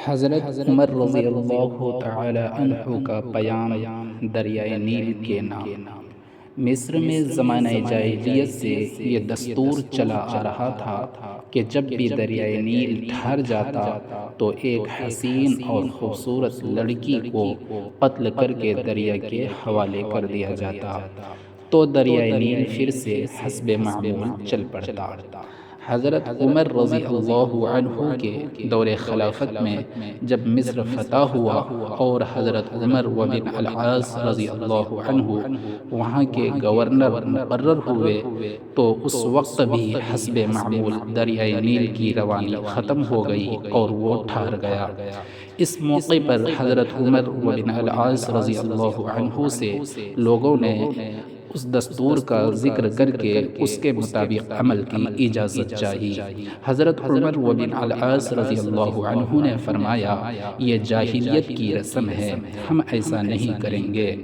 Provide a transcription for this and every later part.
حضرت عمر رضی اللہ تعالی عنہ کا پیام دریائے نیل کے نام۔ مصر میں زمانہ جاہلیت سے یہ دستور چلا آ رہا تھا کہ جب بھی دریائے نیل ٹھہر جاتا تو ایک حسین اور خوبصورت لڑکی کو قتل کر کے دریا کے حوالے کر دیا جاتا تو دریائے نیل پھر سے حسب معمول چل پڑتا۔ حضرت عمر رضی اللہ عنہ کے دور خلافت میں جب مصر فتح ہوا اور حضرت عمر بن العاص رضی اللہ عنہ وہاں کے گورنر مقرر ہوئے تو اس وقت بھی حسب معمول دریائے نیل کی روانی ختم ہو گئی اور وہ ٹھہر گیا۔ اس موقع پر حضرت عمر بن العاص رضی اللہ عنہ سے لوگوں نے اس دستور کا ذکر کر کے اس کے مطابق عمل کی اجازت چاہی۔ حضرت عمر بن العاص رضی اللہ عنہ نے فرمایا، یہ جاہلیت کی رسم ہے، ہم ایسا نہیں کریں گے،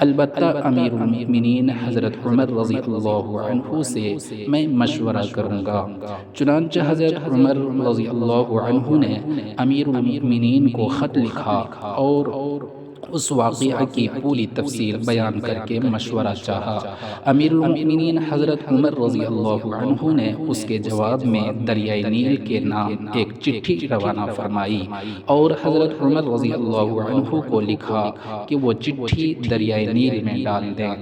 البتہ امیر المؤمنین حضرت عمر رضی اللہ عنہ سے میں مشورہ کروں گا۔ چنانچہ حضرت عمر رضی اللہ عنہ نے امیر المؤمنین کو خط لکھا اور اس واقعہ کی پوری تفصیل بیان کر کے مشورہ چاہا۔ امیر المؤمنین حضرت عمر رضی اللہ عنہ نے اس کے جواب میں دریائے نیل کے نام ایک چٹھی روانہ فرمائی اور حضرت عمر رضی اللہ عنہ کو لکھا کہ وہ چٹھی دریائے نیل میں ڈال دیں۔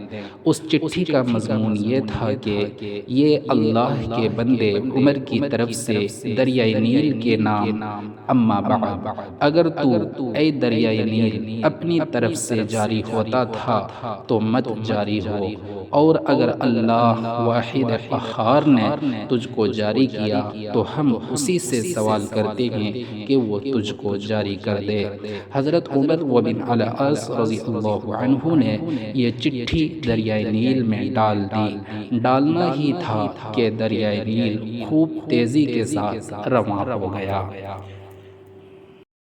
اس چٹھی کا مضمون یہ تھا کہ یہ اللہ کے بندے عمر کی طرف سے دریائے نیل کے نام، اما بعد، اگر تو اے دریائے نیل اپنی طرف سے جاری ہوتا تھا تو مت جاری ہو، اور اگر اللہ واحد قہار نے تجھ کو جاری کیا تو ہم اسی سے سوال کرتے ہیں کہ وہ تجھ کو جاری کر دے۔ حضرت عمر بن العاص رضی اللہ عنہ نے یہ چٹھی دریائے نیل میں ڈال دی۔ ڈالنا ہی تھا کہ دریائے نیل خوب تیزی کے ساتھ رواں ہو گیا۔